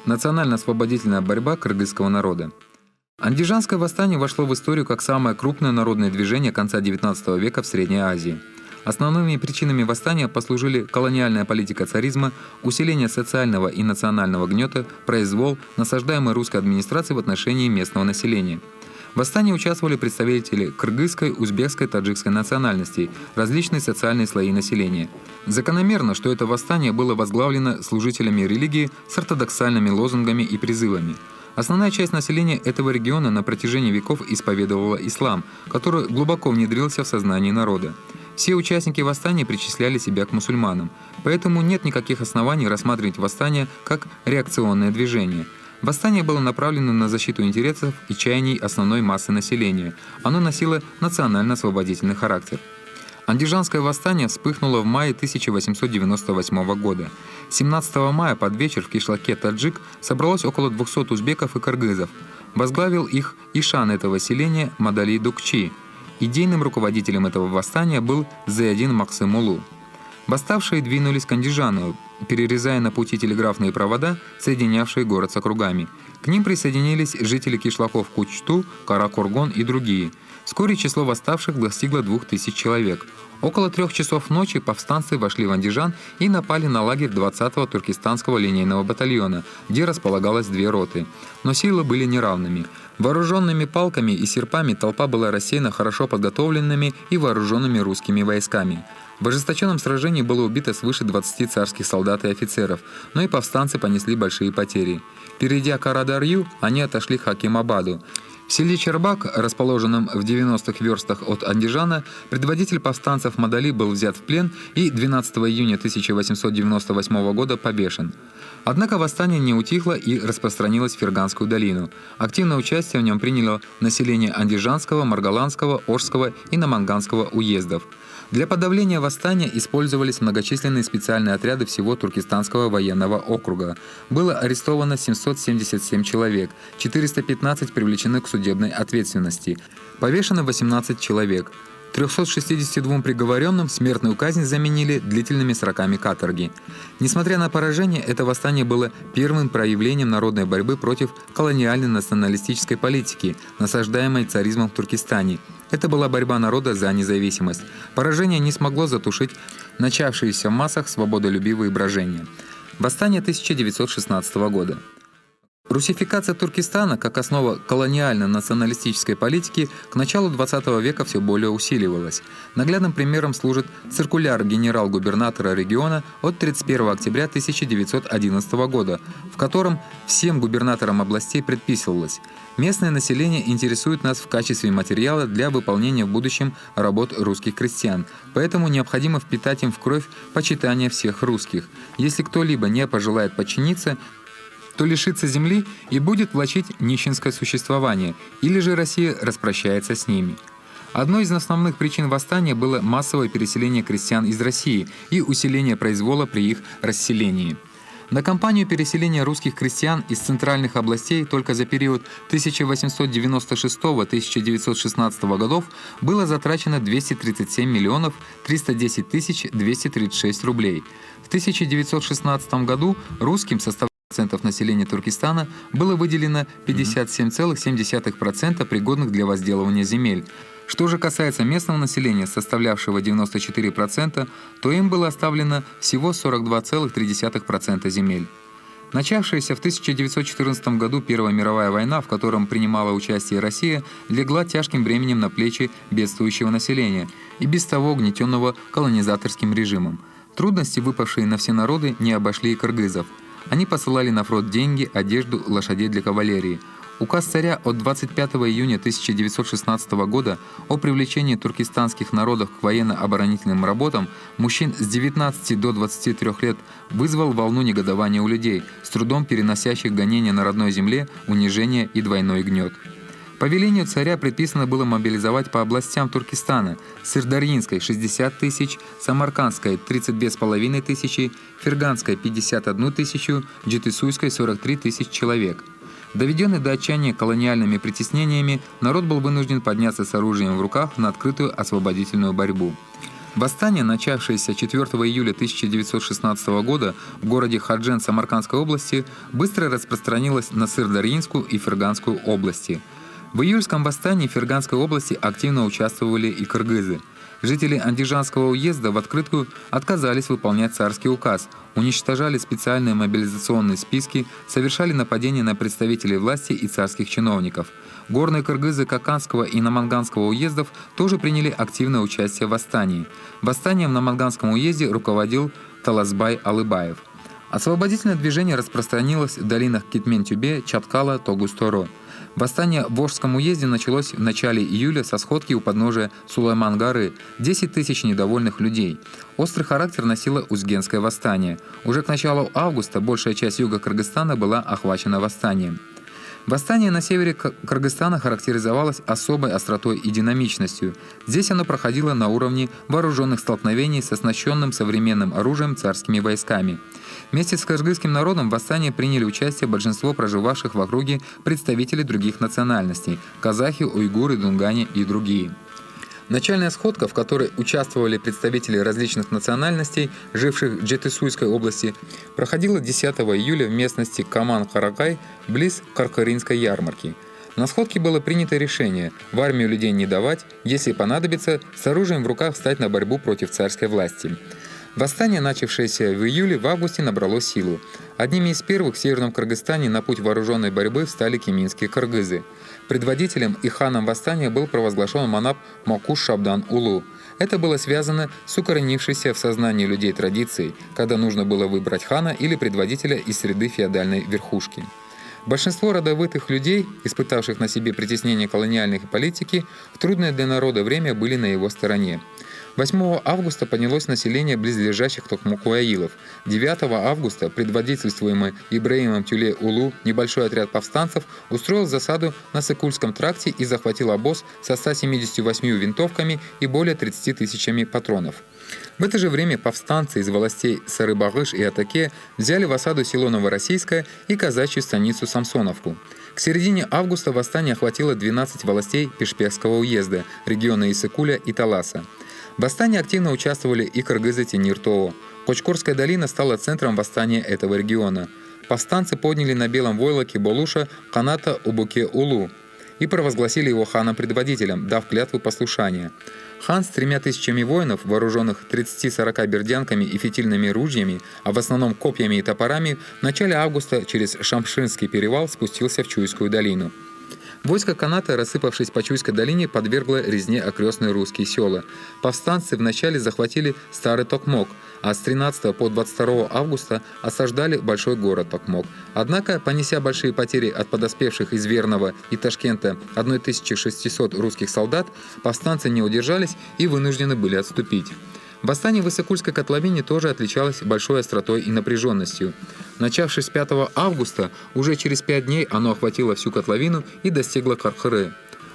Национально-освободительная борьба кыргызского народа. Андижанское восстание вошло в историю как самое крупное народное движение конца XIX века в Средней Азии. Основными причинами восстания послужили колониальная политика царизма, усиление социального и национального гнета, произвол, насаждаемый русской администрацией в отношении местного населения. В восстании участвовали представители кыргызской, узбекской, таджикской национальностей, различные социальные слои населения. Закономерно, что это восстание было возглавлено служителями религии с ортодоксальными лозунгами и призывами. Основная часть населения этого региона на протяжении веков исповедовала ислам, который глубоко внедрился в сознание народа. Все участники восстания причисляли себя к мусульманам, поэтому нет никаких оснований рассматривать восстание как реакционное движение. Восстание было направлено на защиту интересов и чаяний основной массы населения. Оно носило национально-освободительный характер. Андижанское восстание вспыхнуло в мае 1898 года. 17 мая под вечер в кишлаке Таджик собралось около 200 узбеков и кыргызов. Возглавил их ишан этого селения Мадали Дукчи. Идейным руководителем этого восстания был Зайдин Максымулу. Восставшие двинулись к Андижану, перерезая на пути телеграфные провода, соединявшие город с округами. К ним присоединились жители кишлаков Кучту, Каракоргон и другие. Вскоре число восставших достигло 2000 человек. Около 3 часов ночи повстанцы вошли в Андижан и напали на лагерь 20-го туркестанского линейного батальона, где располагалось 2 роты. Но силы были неравными. Вооруженными палками и серпами толпа была рассеяна хорошо подготовленными и вооруженными русскими войсками. В ожесточенном сражении было убито свыше 20 царских солдат и офицеров, но и повстанцы понесли большие потери. Перейдя Карадарью, они отошли к Хакимабаду. В селе Чербак, расположенном в 90 верстах от Андижана, предводитель повстанцев Мадали был взят в плен и 12 июня 1898 года повешен. Однако восстание не утихло и распространилось в Ферганскую долину. Активное участие в нем приняло население Андижанского, Маргаланского, Ошского и Наманганского уездов. Для подавления восстания использовались многочисленные специальные отряды всего Туркестанского военного округа. Было арестовано 777 человек, 415 привлечены к судебной ответственности. Повешено 18 человек. 362 приговоренным смертную казнь заменили длительными сроками каторги. Несмотря на поражение, это восстание было первым проявлением народной борьбы против колониальной националистической политики, насаждаемой царизмом в Туркестане. Это была борьба народа за независимость. Поражение не смогло затушить начавшиеся в массах свободолюбивые брожения. Восстание 1916 года. Русификация Туркестана как основа колониально-националистической политики к началу XX века все более усиливалась. Наглядным примером служит циркуляр генерал-губернатора региона от 31 октября 1911 года, в котором всем губернаторам областей предписывалось: местное население интересует нас в качестве материала для выполнения в будущем работ русских крестьян, поэтому необходимо впитать им в кровь почитание всех русских. Если кто-либо не пожелает подчиниться, то лишится земли и будет влачить нищенское существование, или же Россия распрощается с ними. Одной из основных причин восстания было массовое переселение крестьян из России и усиление произвола при их расселении. На кампанию переселения русских крестьян из центральных областей только за период 1896-1916 годов было затрачено 237 миллионов 310 тысяч 236 рублей. В 1916 году русским составляющим процентов населения Туркестана было выделено 57,7% пригодных для возделывания земель. Что же касается местного населения, составлявшего 94%, то им было оставлено всего 42,3% земель. Начавшаяся в 1914 году Первая мировая война, в котором принимала участие Россия, легла тяжким бременем на плечи бедствующего населения и без того угнетенного колонизаторским режимом. Трудности, выпавшие на все народы, не обошли и кыргызов. Они посылали на фронт деньги, одежду, лошадей для кавалерии. Указ царя от 25 июня 1916 года о привлечении туркестанских народов к военно-оборонительным работам мужчин с 19 до 23 лет вызвал волну негодования у людей, с трудом переносящих гонения на родной земле, унижение и двойной гнет. По велению царя предписано было мобилизовать по областям Туркестана: Сырдарьинской – 60 тысяч, Самаркандской – 32,5 тысячи, Ферганской – 51 тысячу, Джетысуйской – 43 тысяч человек. Доведенный до отчаяния колониальными притеснениями, народ был вынужден подняться с оружием в руках на открытую освободительную борьбу. Восстание, начавшееся 4 июля 1916 года в городе Хаджен Самаркандской области, быстро распространилось на Сырдарьинскую и Ферганскую области. В июльском восстании в Ферганской области активно участвовали и кыргызы. Жители Андижанского уезда в открытую отказались выполнять царский указ, уничтожали специальные мобилизационные списки, совершали нападения на представителей власти и царских чиновников. Горные кыргызы Каканского и Наманганского уездов тоже приняли активное участие в восстании. Восстанием в Наманганском уезде руководил Таласбай Алыбаев. Освободительное движение распространилось в долинах Китмен-Тюбе, Чаткала, Тогусторо. Восстание в Волжском уезде началось в начале июля со сходки у подножия Сулайман-горы. 10 тысяч недовольных людей. Острый характер носило Узгенское восстание. Уже к началу августа большая часть юга Кыргызстана была охвачена восстанием. Восстание на севере Кыргызстана характеризовалось особой остротой и динамичностью. Здесь оно проходило на уровне вооруженных столкновений с оснащенным современным оружием царскими войсками. Вместе с кыргызским народом в восстании приняли участие большинство проживавших в округе представителей других национальностей – казахи, уйгуры, дунгане и другие. Начальная сходка, в которой участвовали представители различных национальностей, живших в Жетысуйской области, проходила 10 июля в местности Каман-Каракай, близ Каркаринской ярмарки. На сходке было принято решение в армию людей не давать, если понадобится, с оружием в руках встать на борьбу против царской власти. Восстание, начавшееся в июле, в августе набрало силу. Одними из первых в Северном Кыргызстане на путь вооруженной борьбы встали кеминские кыргызы. Предводителем и ханом восстания был провозглашен Манап Макуш Шабдан-Улу. Это было связано с укоренившейся в сознании людей традицией, когда нужно было выбрать хана или предводителя из среды феодальной верхушки. Большинство родовитых людей, испытавших на себе притеснение колониальной политики, в трудное для народа время были на его стороне. 8 августа поднялось население близлежащих Токмокуаилов. 9 августа предводительствуемый Ибраимом Тюле-Улу небольшой отряд повстанцев устроил засаду на Сыкульском тракте и захватил обоз со 178 винтовками и более 30 тысячами патронов. В это же время повстанцы из властей Сарыбагыш и Атаке взяли в осаду село Новороссийское и казачью станицу Самсоновку. К середине августа восстание охватило 12 властей Пешпекского уезда, региона Иссыкуля и Таласа. В восстании активно участвовали и кыргызы Тенир-Тоо. Кочкорская долина стала центром восстания этого региона. Повстанцы подняли на Белом войлоке Болуша Каната Убуке-Улу и провозгласили его ханом-предводителем, дав клятву послушания. Хан с 3000 воинов, вооруженных 30-40 бердянками и фитильными ружьями, а в основном копьями и топорами, в начале августа через Шамшинский перевал спустился в Чуйскую долину. Войско Каната, рассыпавшись по Чуйской долине, подвергло резне окрестные русские села. Повстанцы вначале захватили Старый Токмок, а с 13 по 22 августа осаждали большой город Токмок. Однако, понеся большие потери от подоспевших из Верного и Ташкента 1600 русских солдат, повстанцы не удержались и вынуждены были отступить. Восстание в Иссыкульской котловине тоже отличалось большой остротой и напряженностью. Начавшись 5 августа, уже через 5 дней оно охватило всю котловину и достигло Каркыры.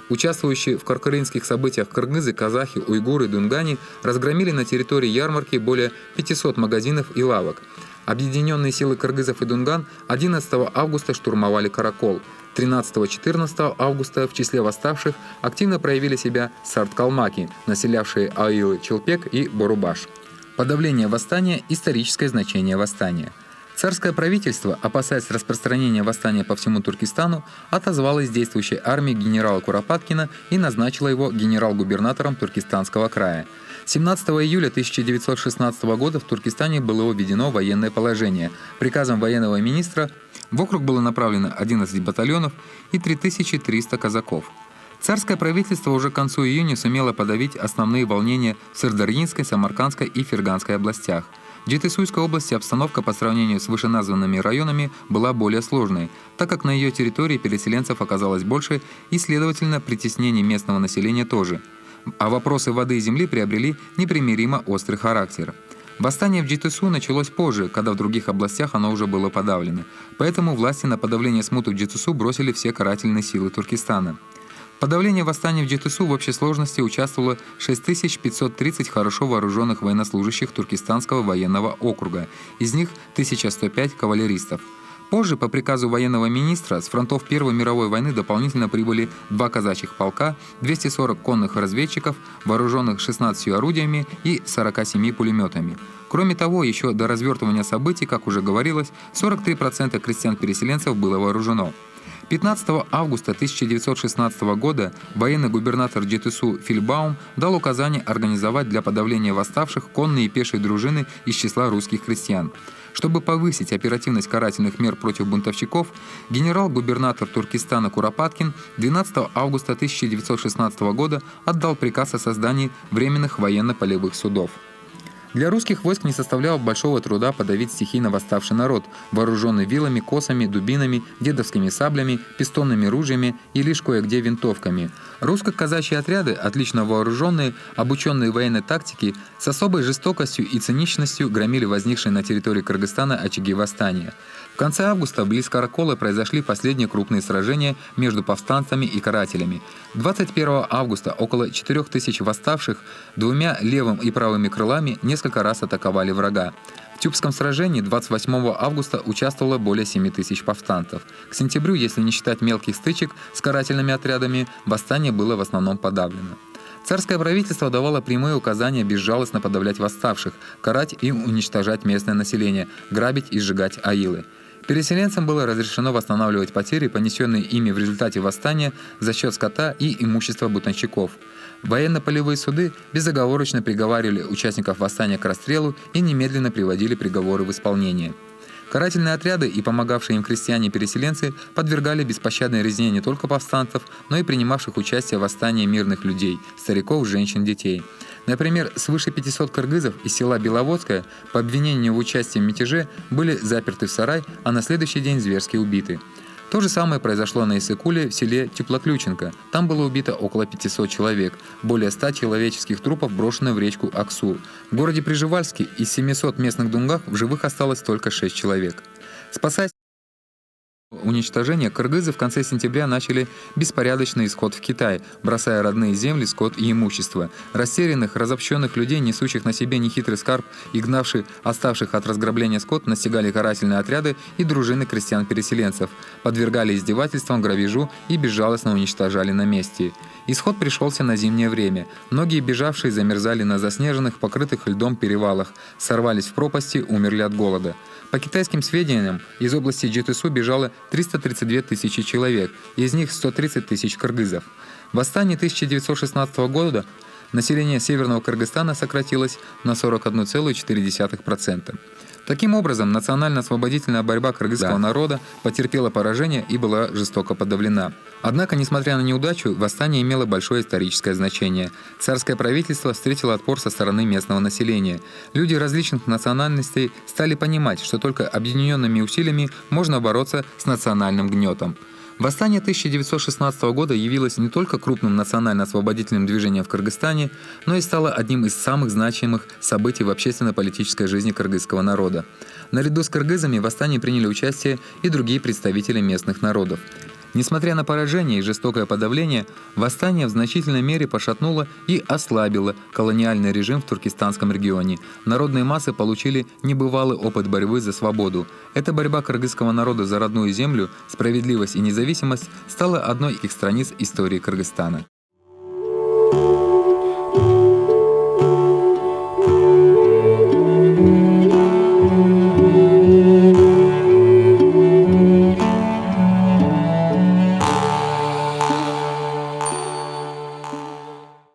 Участвующие в каркыринских событиях кыргызы, казахи, уйгуры, дунгане разгромили на территории ярмарки более 500 магазинов и лавок. Объединенные силы кыргызов и дунган 11 августа штурмовали Каракол. 13-14 августа в числе восставших активно проявили себя сарт-калмаки, населявшие аилы Челпек и Борубаш. Подавление восстания – историческое значение восстания. Царское правительство, опасаясь распространения восстания по всему Туркестану, отозвало из действующей армии генерала Куропаткина и назначило его генерал-губернатором Туркестанского края. 17 июля 1916 года в Туркестане было введено военное положение. Приказом военного министра в округ было направлено 11 батальонов и 3300 казаков. Царское правительство уже к концу июня сумело подавить основные волнения в Сырдарьинской, Самаркандской и Ферганской областях. В Жетысуйской области обстановка по сравнению с вышеназванными районами была более сложной, так как на ее территории переселенцев оказалось больше и, следовательно, притеснение местного населения тоже. А вопросы воды и земли приобрели непримиримо острый характер. Восстание в Жетысу началось позже, когда в других областях оно уже было подавлено. Поэтому власти на подавление смуты в Жетысу бросили все карательные силы Туркестана. В подавлении восстания в Жетысу в общей сложности участвовало 6530 хорошо вооруженных военнослужащих Туркестанского военного округа, из них 1105 кавалеристов. Позже, по приказу военного министра, с фронтов Первой мировой войны дополнительно прибыли 2 казачьих полка, 240 конных разведчиков, вооруженных 16 орудиями и 47 пулеметами. Кроме того, еще до развертывания событий, как уже говорилось, 43% крестьян-переселенцев было вооружено. 15 августа 1916 года военный губернатор ДжТСУ Фильбаум дал указание организовать для подавления восставших конные и пешие дружины из числа русских крестьян. Чтобы повысить оперативность карательных мер против бунтовщиков, генерал-губернатор Туркестана Куропаткин 12 августа 1916 года отдал приказ о создании временных военно-полевых судов. Для русских войск не составляло большого труда подавить стихийно восставший народ, вооруженный вилами, косами, дубинами, дедовскими саблями, пистонными ружьями и лишь кое-где винтовками. Русско-казачьи отряды, отлично вооруженные, обученные военной тактике, с особой жестокостью и циничностью громили возникшие на территории Кыргызстана очаги восстания. В конце августа близ Каракола произошли последние крупные сражения между повстанцами и карателями. 21 августа около 4000 восставших двумя левым и правыми крылами несколько раз атаковали врага. В Тюбском сражении 28 августа участвовало более 7000 повстанцев. К сентябрю, если не считать мелких стычек с карательными отрядами, восстание было в основном подавлено. Царское правительство давало прямые указания безжалостно подавлять восставших, карать и уничтожать местное население, грабить и сжигать аилы. Переселенцам было разрешено восстанавливать потери, понесенные ими в результате восстания, за счет скота и имущества бунтовщиков. Военно-полевые суды безоговорочно приговаривали участников восстания к расстрелу и немедленно приводили приговоры в исполнение. Карательные отряды и помогавшие им крестьяне-переселенцы подвергали беспощадной резне не только повстанцев, но и принимавших участие в восстании мирных людей, стариков, женщин, детей. Например, свыше 500 кыргызов из села Беловодское по обвинению в участии в мятеже были заперты в сарай, а на следующий день зверски убиты. То же самое произошло на Иссыкуле в селе Теплоключенко. Там было убито около 500 человек. Более 100 человеческих трупов брошено в речку Аксу. В городе Прижевальске из 700 местных дунгах в живых осталось только 6 человек. Спасаясь от уничтожения, кыргызы в конце сентября начали беспорядочный исход в Китай, бросая родные земли, скот и имущество. Растерянных, разобщенных людей, несущих на себе нехитрый скарб и гнавших оставших от разграбления скот, настигали карательные отряды и дружины крестьян-переселенцев, подвергали издевательствам, грабежу и безжалостно уничтожали на месте. Исход пришелся на зимнее время. Многие бежавшие замерзали на заснеженных, покрытых льдом перевалах, сорвались в пропасти, умерли от голода. По китайским сведениям, из области ДжТСУ бежало 332 тысячи человек, из них 130 тысяч кыргызов. В восстании 1916 года население Северного Кыргызстана сократилось на 41,4%. Таким образом, национально-освободительная борьба кыргызского народа потерпела поражение и была жестоко подавлена. Однако, несмотря на неудачу, восстание имело большое историческое значение. Царское правительство встретило отпор со стороны местного населения. Люди различных национальностей стали понимать, что только объединенными усилиями можно бороться с национальным гнетом. Восстание 1916 года явилось не только крупным национально-освободительным движением в Кыргызстане, но и стало одним из самых значимых событий в общественно-политической жизни кыргызского народа. Наряду с кыргызами в восстании приняли участие и другие представители местных народов. Несмотря на поражение и жестокое подавление, восстание в значительной мере пошатнуло и ослабило колониальный режим в туркестанском регионе. Народные массы получили небывалый опыт борьбы за свободу. Эта борьба кыргызского народа за родную землю, справедливость и независимость стала одной из страниц истории Кыргызстана.